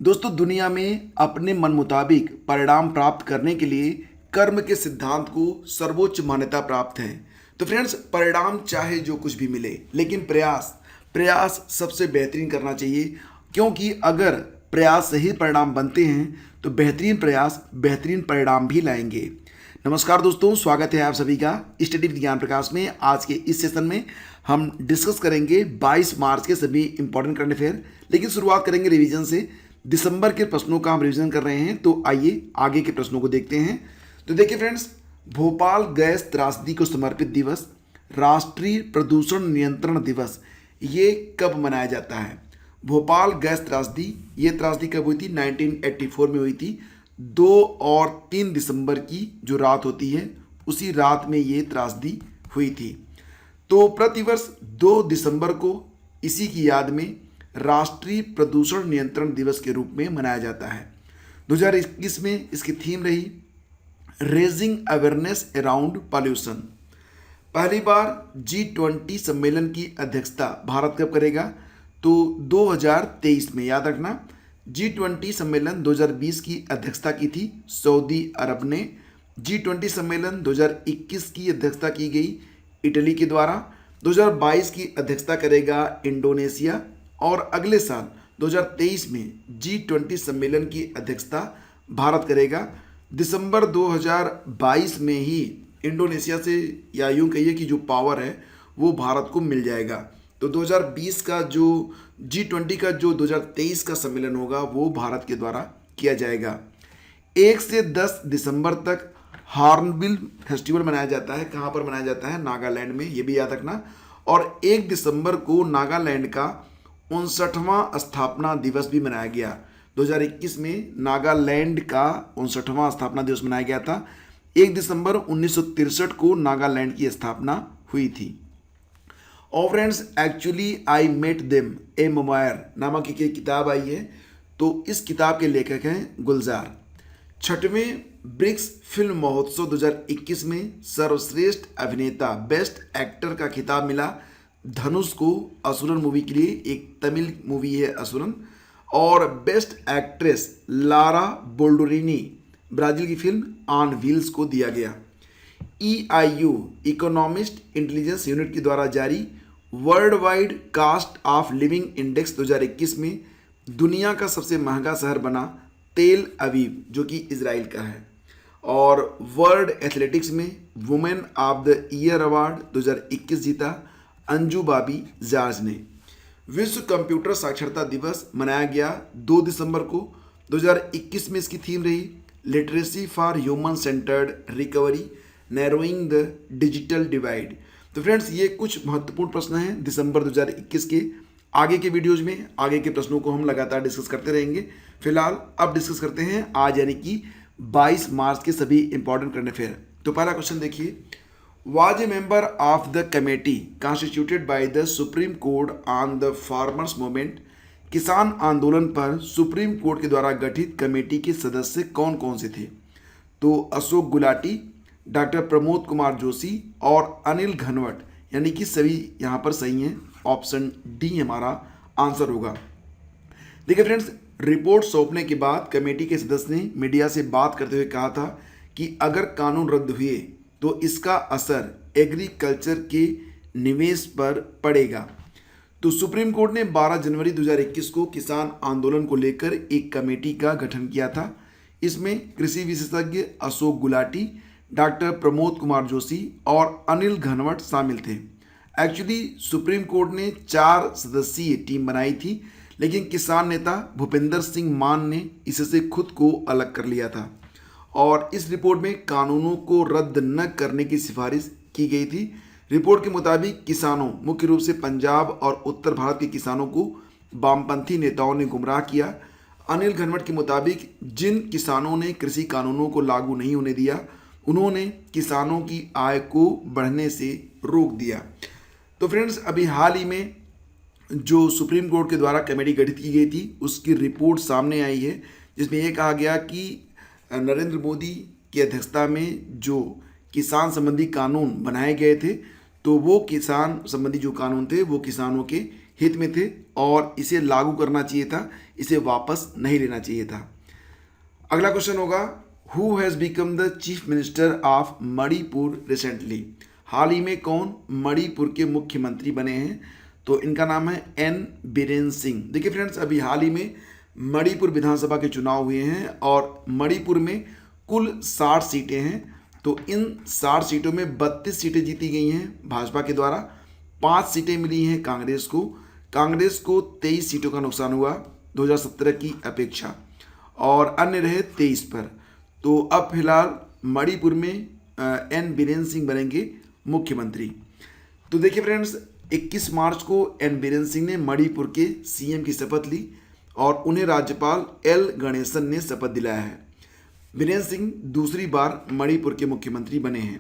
दोस्तों, दुनिया में अपने मन मुताबिक परिणाम प्राप्त करने के लिए कर्म के सिद्धांत को सर्वोच्च मान्यता प्राप्त है। तो फ्रेंड्स, परिणाम चाहे जो कुछ भी मिले, लेकिन प्रयास प्रयास सबसे बेहतरीन करना चाहिए, क्योंकि अगर प्रयास से ही परिणाम बनते हैं तो बेहतरीन प्रयास बेहतरीन परिणाम भी लाएंगे। नमस्कार दोस्तों, स्वागत है आप सभी का स्टडी विद ज्ञान प्रकाश में। आज के इस सेशन में हम डिस्कस करेंगे 22 मार्च के सभी इंपॉर्टेंट करंट अफेयर, लेकिन शुरुआत करेंगे रिवीजन से। दिसंबर के प्रश्नों का हम रिवीजन कर रहे हैं, तो आइए आगे के प्रश्नों को देखते हैं। तो देखिए फ्रेंड्स, भोपाल गैस त्रासदी को समर्पित दिवस, राष्ट्रीय प्रदूषण नियंत्रण दिवस, ये कब मनाया जाता है? भोपाल गैस त्रासदी, ये त्रासदी कब हुई थी? 1984 में हुई थी। 2 और 3 दिसंबर की जो रात होती है, उसी रात में ये त्रासदी हुई थी। तो प्रतिवर्ष 2 दिसंबर को इसी की याद में राष्ट्रीय प्रदूषण नियंत्रण दिवस के रूप में मनाया जाता है। 2021 में इसकी थीम रही रेजिंग अवेयरनेस अराउंड पॉल्यूशन। पहली बार G20 सम्मेलन की अध्यक्षता भारत कब करेगा? तो 2023 में। याद रखना, G20 सम्मेलन 2020 की अध्यक्षता की थी सऊदी अरब ने। G20 सम्मेलन 2021 की अध्यक्षता की गई इटली के द्वारा। 2022 की अध्यक्षता करेगा इंडोनेशिया, और अगले साल 2023 में G20 सम्मेलन की अध्यक्षता भारत करेगा। दिसंबर 2022 में ही इंडोनेशिया से, या यूँ कहिए कि जो पावर है वो भारत को मिल जाएगा। तो 2020 का जो G20 का जो 2023 का सम्मेलन होगा वो भारत के द्वारा किया जाएगा। 1 से 10 दिसंबर तक हॉर्नबिल फेस्टिवल मनाया जाता है। कहाँ पर मनाया जाता है? नागालैंड में, ये भी याद रखना। और 1 दिसंबर को नागालैंड का 59वां स्थापना दिवस भी मनाया गया। 2021 में नागालैंड का 59वां स्थापना दिवस मनाया गया था। 1 दिसंबर 1963 को नागालैंड की स्थापना हुई थी। और friends, actually I met them a memoir नामक एक किताब आई है। तो इस किताब के लेखक हैं गुलजार। 6वें ब्रिक्स फिल्म महोत्सव 2021 में सर्वश्रेष्ठ अभिनेता बेस्ट एक्टर का खिताब मिला धनुष को, असुरन मूवी के लिए। एक तमिल मूवी है असुरन। और बेस्ट एक्ट्रेस लारा बोल्डोरिनी, ब्राजील की फिल्म ऑन व्हील्स को दिया गया। EIU इकोनॉमिस्ट इंटेलिजेंस यूनिट के द्वारा जारी world wide cost of living index 2021 में दुनिया का सबसे महंगा शहर बना तेल अवीव, जो कि इजराइल का है। और वर्ल्ड एथलेटिक्स में women of the year award 2021 जीता अंजू बाबी जॉर्ज ने। विश्व कंप्यूटर साक्षरता दिवस मनाया गया 2 दिसंबर को। 2021 में इसकी थीम रही literacy for human centred recovery, narrowing the digital divide. तो फ्रेंड्स, ये कुछ महत्वपूर्ण प्रश्न हैं दिसंबर 2021 के। आगे के वीडियोज में आगे के प्रश्नों को हम लगातार डिस्कस करते रहेंगे। फिलहाल अब डिस्कस करते हैं आज यानी कि 22 मार्च के सभी इंपॉर्टेंट करंट अफेयर। तो पहला क्वेश्चन देखिए, was a member of the committee constituted by the Supreme Court on the Farmers Movement। किसान आंदोलन पर सुप्रीम कोर्ट के द्वारा गठित कमेटी के सदस्य कौन कौन से थे? तो अशोक गुलाटी, डॉक्टर प्रमोद कुमार जोशी और अनिल घनवट, यानी कि सभी यहाँ पर सही हैं। ऑप्शन डी हमारा आंसर होगा। देखिए फ्रेंड्स, रिपोर्ट सौंपने के बाद कमेटी के सदस्य ने मीडिया से बात करते हुए कहा था कि अगर कानून रद्द हुए तो इसका असर एग्रीकल्चर के निवेश पर पड़ेगा। तो सुप्रीम कोर्ट ने 12 जनवरी 2021 को किसान आंदोलन को लेकर एक कमेटी का गठन किया था। इसमें कृषि विशेषज्ञ अशोक गुलाटी, डॉक्टर प्रमोद कुमार जोशी और अनिल घनवट शामिल थे। एक्चुअली सुप्रीम कोर्ट ने 4 सदस्यीय टीम बनाई थी, लेकिन किसान नेता भूपेंद्र सिंह मान ने इससे खुद को अलग कर लिया था। और इस रिपोर्ट में कानूनों को रद्द न करने की सिफारिश की गई थी। रिपोर्ट के मुताबिक किसानों, मुख्य रूप से पंजाब और उत्तर भारत के किसानों को वामपंथी नेताओं ने गुमराह किया। अनिल घनवट के मुताबिक जिन किसानों ने कृषि कानूनों को लागू नहीं होने दिया, उन्होंने किसानों की आय को बढ़ने से रोक दिया। तो फ्रेंड्स, अभी हाल ही में जो सुप्रीम कोर्ट के द्वारा कमेटी गठित की गई थी, उसकी रिपोर्ट सामने आई है, जिसमें यह कहा गया कि नरेंद्र मोदी की अध्यक्षता में जो किसान संबंधी कानून बनाए गए थे, तो वो किसान संबंधी जो कानून थे वो किसानों के हित में थे और इसे लागू करना चाहिए था, इसे वापस नहीं लेना चाहिए था। अगला क्वेश्चन होगा, who has become the chief minister of Manipur recently. हाल ही में कौन मणिपुर के मुख्यमंत्री बने हैं? तो इनका नाम है एन बीरेन सिंह। देखिए फ्रेंड्स, अभी हाल ही में मणिपुर विधानसभा के चुनाव हुए हैं और मणिपुर में कुल 60 सीटें हैं। तो इन 60 सीटों में 32 सीटें जीती गई हैं भाजपा के द्वारा, 5 सीटें मिली हैं कांग्रेस को। कांग्रेस को 23 सीटों का नुकसान हुआ 2017 की अपेक्षा और अन्य रहे 23 पर। तो अब फिलहाल मणिपुर में एन बीरेन सिंह बनेंगे मुख्यमंत्री। तो देखिए फ्रेंड्स, 21 मार्च को एन बीरेन सिंह ने मणिपुर के सीएम की शपथ ली और उन्हें राज्यपाल एल गणेशन ने शपथ दिलाया है। बीरेन सिंह दूसरी बार मणिपुर के मुख्यमंत्री बने हैं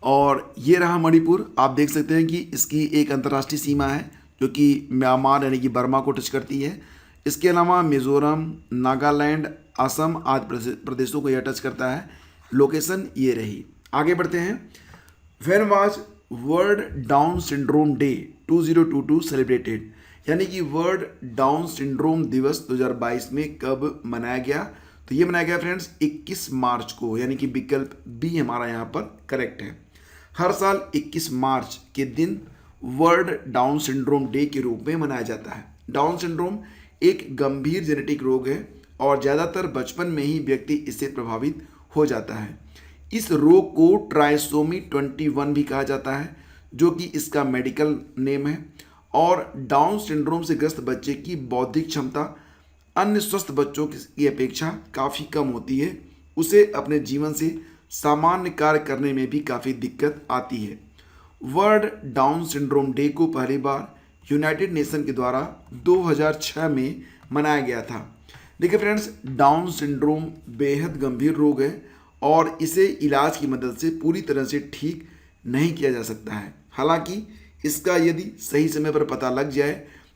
और ये रहा मणिपुर। आप देख सकते हैं कि इसकी एक अंतर्राष्ट्रीय सीमा है जो कि म्यांमार यानी कि बर्मा को टच करती है। इसके अलावा मिजोरम, नागालैंड, असम आदि प्रदेशों को यह टच करता है। लोकेशन ये रही। आगे बढ़ते हैं। When was world down syndrome day 2022 celebrated, यानी कि वर्ल्ड डाउन सिंड्रोम दिवस 2022 में कब मनाया गया? तो ये मनाया गया फ्रेंड्स 21 मार्च को, यानी कि विकल्प बी हमारा यहाँ पर करेक्ट है। हर साल 21 मार्च के दिन वर्ल्ड डाउन सिंड्रोम डे के रूप में मनाया जाता है। डाउन सिंड्रोम एक गंभीर जेनेटिक रोग है और ज़्यादातर बचपन में ही व्यक्ति इससे प्रभावित हो जाता है। इस रोग को ट्राइसोमी 21 भी कहा जाता है, जो कि इसका मेडिकल नेम है। और डाउन सिंड्रोम से ग्रस्त बच्चे की बौद्धिक क्षमता अन्य स्वस्थ बच्चों की अपेक्षा काफ़ी कम होती है। उसे अपने जीवन से सामान्य कार्य करने में भी काफ़ी दिक्कत आती है। वर्ल्ड डाउन सिंड्रोम डे को पहली बार यूनाइटेड नेशन के द्वारा 2006 में मनाया गया था। देखिए फ्रेंड्स, डाउन सिंड्रोम बेहद गंभीर रोग है और इसे इलाज की मदद से पूरी तरह से ठीक नहीं किया जा सकता है। हालांकि इसका यदि सही समय पर पता लग जाए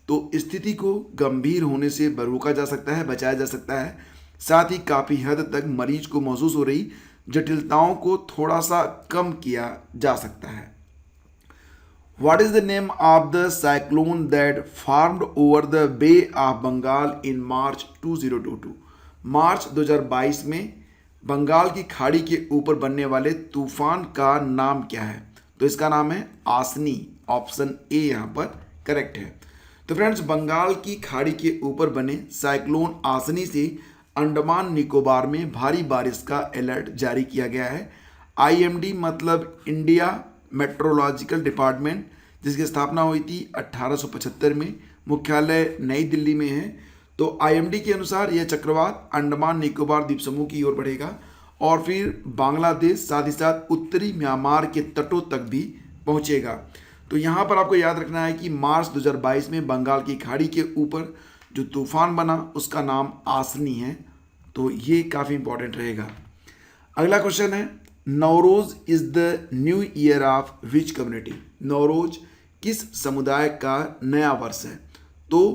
तो स्थिति को गंभीर होने से रोका जा सकता है, बचाया जा सकता है। साथ ही काफ़ी हद तक मरीज को महसूस हो रही जटिलताओं को थोड़ा सा कम किया जा सकता है। What is the name of the cyclone that formed over the Bay of Bengal in March 2022? मार्च 2022 में बंगाल की खाड़ी के ऊपर बनने वाले तूफान का नाम क्या है? तो इसका नाम है आसनी। ऑप्शन ए यहाँ पर करेक्ट है। तो फ्रेंड्स, बंगाल की खाड़ी के ऊपर बने साइक्लोन आसनी से अंडमान निकोबार में भारी बारिश का अलर्ट जारी किया गया है। IMD मतलब इंडिया मेट्रोलॉजिकल डिपार्टमेंट, जिसकी स्थापना हुई थी 1875 में, मुख्यालय नई दिल्ली में है। तो IMD के अनुसार यह चक्रवात अंडमान निकोबार द्वीप समूह की ओर बढ़ेगा और फिर बांग्लादेश, साथ ही साथ उत्तरी म्यांमार के तटों तक भी पहुंचेगा। तो यहाँ पर आपको याद रखना है कि मार्च 2022 में बंगाल की खाड़ी के ऊपर जो तूफान बना उसका नाम आसनी है। तो ये काफ़ी इंपॉर्टेंट रहेगा। अगला क्वेश्चन है, Navroz is the new year of which community. Navroz किस समुदाय का नया वर्ष है? तो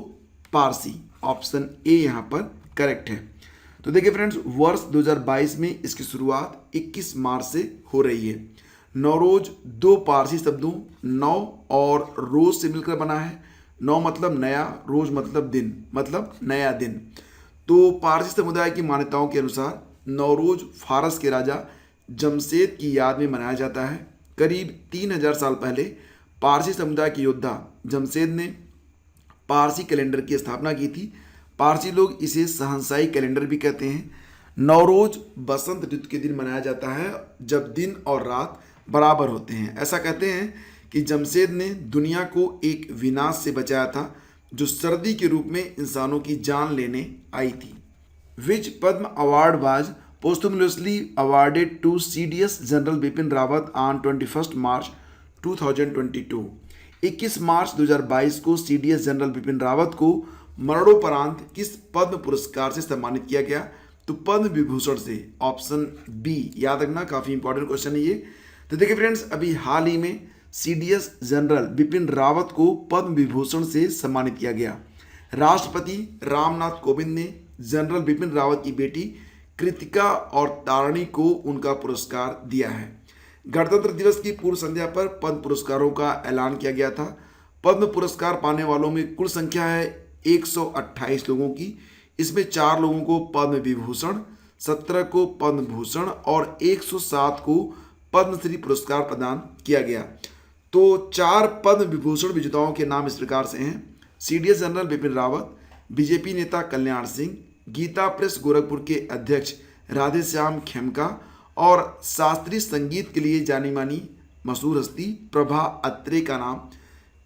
पारसी। ऑप्शन ए यहाँ पर करेक्ट है। तो देखिए फ्रेंड्स, वर्ष 2022 में इसकी शुरुआत 21 मार्च से हो रही है। नवरोज दो पारसी शब्दों नौ और रोज से मिलकर बना है। नौ मतलब नया, रोज मतलब दिन, मतलब नया दिन। तो पारसी समुदाय की मान्यताओं के अनुसार नवरोज फारस के राजा जमशेद की याद में मनाया जाता है। करीब 3000 साल पहले पारसी समुदाय के योद्धा जमशेद ने पारसी कैलेंडर की स्थापना की थी। पारसी लोग इसे सहनसाई कैलेंडर भी कहते हैं। नवरोज बसंत ऋतु के दिन मनाया जाता है जब दिन और रात बराबर होते हैं। ऐसा कहते हैं कि जमशेद ने दुनिया को एक विनाश से बचाया था जो सर्दी के रूप में इंसानों की जान लेने आई थी। Which Padma award was posthumously awarded to CDS general Bipin Rawat on 21 मार्च 2022। 21 मार्च 2022 को CDS जनरल बिपिन रावत को मरणोपरांत किस पद्म पुरस्कार से सम्मानित किया गया? तो पद्म विभूषण से। ऑप्शन बी याद रखना, काफ़ी इंपॉर्टेंट क्वेश्चन है ये। तो देखिए फ्रेंड्स, अभी हाल ही में CDS जनरल बिपिन रावत को पद्म विभूषण से सम्मानित किया गया। राष्ट्रपति रामनाथ कोविंद ने जनरल बिपिन रावत की बेटी कृतिका और तारणी को उनका पुरस्कार दिया है। गणतंत्र दिवस की पूर्व संध्या पर पद्म पुरस्कारों का ऐलान किया गया था। पद्म पुरस्कार पाने वालों में कुल संख्या है 128 लोगों की। इसमें 4 लोगों को पद्म विभूषण, 17 को पद्म भूषण और 107 को पद्मश्री पुरस्कार प्रदान किया गया। तो 4 पद्म विभूषण विजेताओं के नाम इस प्रकार से हैं: CDS general Bipin Rawat, BJP नेता कल्याण सिंह, गीता प्रेस गोरखपुर के अध्यक्ष राधेश्याम खेमका और शास्त्रीय संगीत के लिए जानी मानी मशहूर हस्ती प्रभा अत्रे का नाम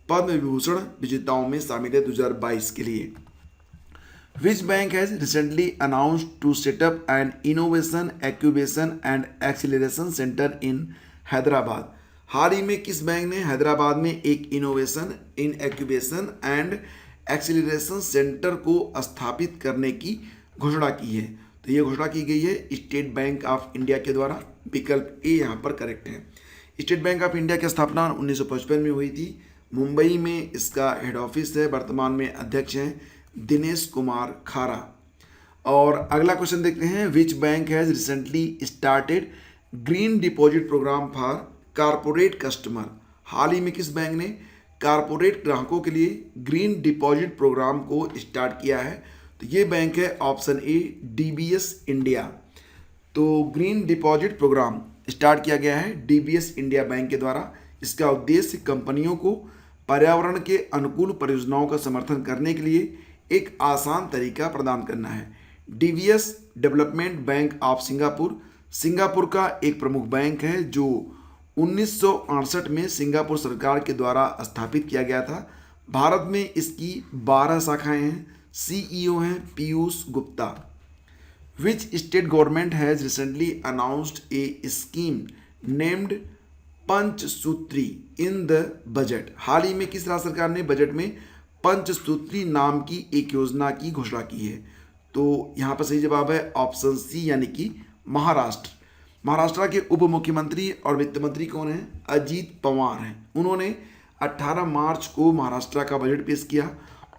पद्म विभूषण विजेताओं में शामिल है 2022 के लिए। Which bank has recently announced to set up an innovation incubation and acceleration centre in Hyderabad. हाल ही में किस बैंक ने हैदराबाद में एक innovation incubation and acceleration centre को स्थापित करने की घोषणा की है? तो ये घोषणा की गई है स्टेट बैंक ऑफ इंडिया के द्वारा। विकल्प ए यहाँ पर करेक्ट है। स्टेट बैंक ऑफ इंडिया की स्थापना 1955 में हुई थी। मुंबई में इसका हेड ऑफिस है। वर्तमान में अध्यक्ष हैं दिनेश कुमार खारा। और अगला क्वेश्चन देखते हैं, which bank has recently started green deposit programme for corporate customer. हाल ही में किस बैंक ने कारपोरेट ग्राहकों के लिए ग्रीन डिपॉजिट प्रोग्राम को स्टार्ट किया है? तो ये बैंक है ऑप्शन ए डीबीएस इंडिया। तो ग्रीन डिपॉजिट प्रोग्राम स्टार्ट किया गया है डीबीएस इंडिया बैंक के द्वारा। इसका उद्देश्य कंपनियों को पर्यावरण के अनुकूल परियोजनाओं का समर्थन करने के लिए एक आसान तरीका प्रदान करना है। DBS development bank of Singapore Singapore का एक प्रमुख बैंक है जो 1968 में सिंगापुर सरकार के द्वारा स्थापित किया गया था। भारत में इसकी 12 शाखाएं हैं। सीईओ हैं Piyush Gupta. Which state government has recently announced a scheme named Panchsutri in the budget. हाल ही में किस राज्य सरकार ने बजट में पंचसूत्री नाम की एक योजना की घोषणा की है? तो यहाँ पर सही जवाब है ऑप्शन सी यानी कि महाराष्ट्र। महाराष्ट्र के उप मुख्यमंत्री और वित्त मंत्री कौन हैं? अजीत पवार हैं। उन्होंने 18 मार्च को महाराष्ट्र का बजट पेश किया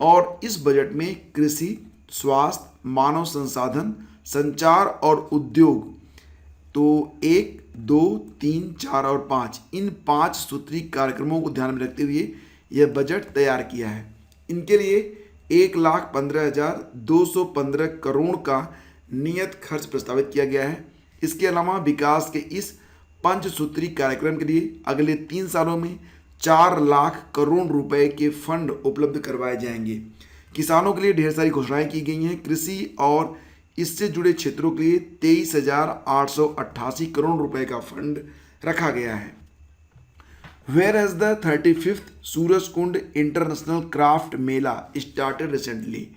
और इस बजट में कृषि, स्वास्थ्य, मानव संसाधन, संचार और उद्योग, तो 1, 2, 3, 4 और 5 इन 5 सूत्री कार्यक्रमों को ध्यान में रखते हुए यह बजट तैयार किया है। इनके लिए 1,15,215 करोड़ का नियत खर्च प्रस्तावित किया गया है। इसके अलावा विकास के इस पंचसूत्री कार्यक्रम के लिए अगले 3 सालों में 4 लाख करोड़ रुपए के फंड उपलब्ध करवाए जाएंगे। किसानों के लिए ढेर सारी घोषणाएं की गई हैं। कृषि और इससे जुड़े क्षेत्रों के लिए 23,888 करोड़ रुपए का फंड रखा गया है। Where has the 35th Surajkund international craft mela started recently.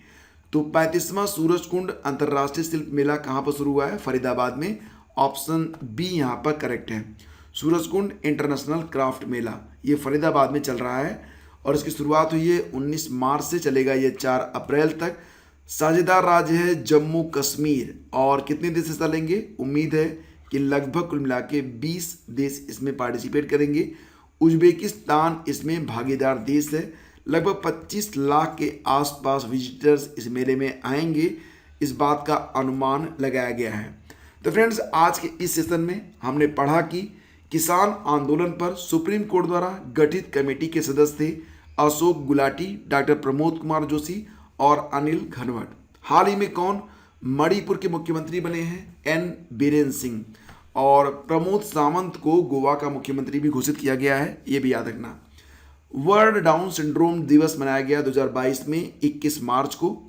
तो 35वां सूरजकुंड अंतर्राष्ट्रीय शिल्प मेला कहाँ पर शुरू हुआ है? फरीदाबाद में। ऑप्शन बी यहाँ पर करेक्ट है। सूरजकुंड इंटरनेशनल क्राफ्ट मेला ये फरीदाबाद में चल रहा है और इसकी शुरुआत हुई है 19 मार्च से, चलेगा ये 4 अप्रैल तक। साझेदार राज्य है जम्मू कश्मीर। और कितने देश हिस्सा लेंगे? उम्मीद है कि लगभग कुल मिला के 20 देश इसमें पार्टिसिपेट करेंगे। उज्बेकिस्तान इसमें भागीदार देश है। लगभग 25 लाख के आसपास विजिटर्स इस मेले में आएंगे, इस बात का अनुमान लगाया गया है। तो फ्रेंड्स, आज के इस सेशन में हमने पढ़ा कि किसान आंदोलन पर सुप्रीम कोर्ट द्वारा गठित कमेटी के सदस्य थे अशोक गुलाटी, डॉक्टर प्रमोद कुमार जोशी और अनिल घनवट। हाल ही में कौन मणिपुर के मुख्यमंत्री बने हैं? एन बीरेन सिंह। और प्रमोद सावंत को गोवा का मुख्यमंत्री भी घोषित किया गया है, ये भी याद रखना। वर्ल्ड डाउन सिंड्रोम दिवस मनाया गया 2022 में 21 मार्च को।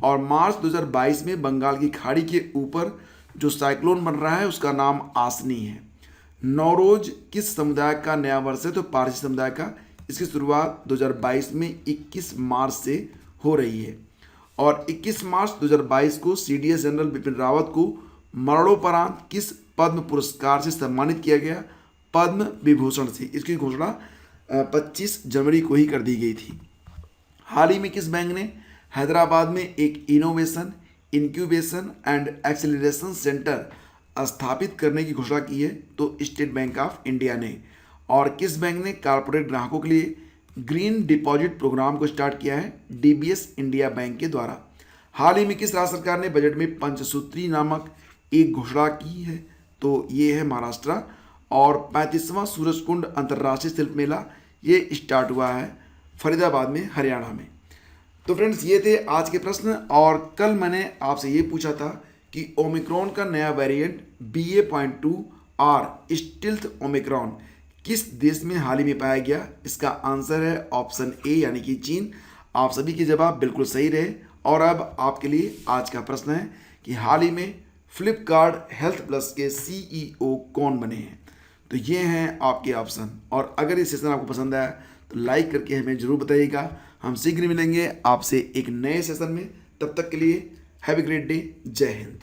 और मार्च 2022 में बंगाल की खाड़ी के ऊपर जो साइक्लोन बन रहा है उसका नाम आसनी है। नौरोज किस समुदाय का नया वर्ष है? तो पारसी समुदाय का। इसकी शुरुआत 2022 में 21 मार्च से हो रही है। और 21 मार्च 2022 को सीडीएस जनरल बिपिन रावत को मरणोपरांत किस पद्म पुरस्कार से सम्मानित किया गया? पद्म विभूषण से। इसकी घोषणा 25 जनवरी को ही कर दी गई थी। हाल ही में किस बैंक ने हैदराबाद में एक innovation, incubation and acceleration centre स्थापित करने की घोषणा की है? तो स्टेट बैंक ऑफ इंडिया ने। और किस बैंक ने कारपोरेट ग्राहकों के लिए ग्रीन डिपॉजिट प्रोग्राम को स्टार्ट किया है? डीबीएस इंडिया बैंक के द्वारा। हाल ही में किस राज्य सरकार ने बजट में पंचसूत्री नामक एक घोषणा की है? तो ये है महाराष्ट्र। और 35वां सूरजकुंड अंतर्राष्ट्रीय शिल्प मेला ये स्टार्ट हुआ है फरीदाबाद में, हरियाणा में। तो फ्रेंड्स ये थे आज के प्रश्न। और कल मैंने आपसे ये पूछा था कि ओमिक्रॉन का नया वेरिएंट BA.2 और स्टिल्थ ओमिक्रॉन किस देश में हाल ही में पाया गया। इसका आंसर है ऑप्शन ए यानी कि चीन। आप सभी के जवाब बिल्कुल सही रहे। और अब आपके लिए आज का प्रश्न है कि हाल ही में फ्लिपकार्ट हेल्थ प्लस के CEO कौन बने हैं। तो ये हैं आपके ऑप्शन। और अगर ये सेशन आपको पसंद आया तो लाइक करके हमें ज़रूर बताइएगा। हम शीघ्र मिलेंगे आपसे एक नए सेशन में। तब तक के लिए हैव ए ग्रेट डे। जय हिंद।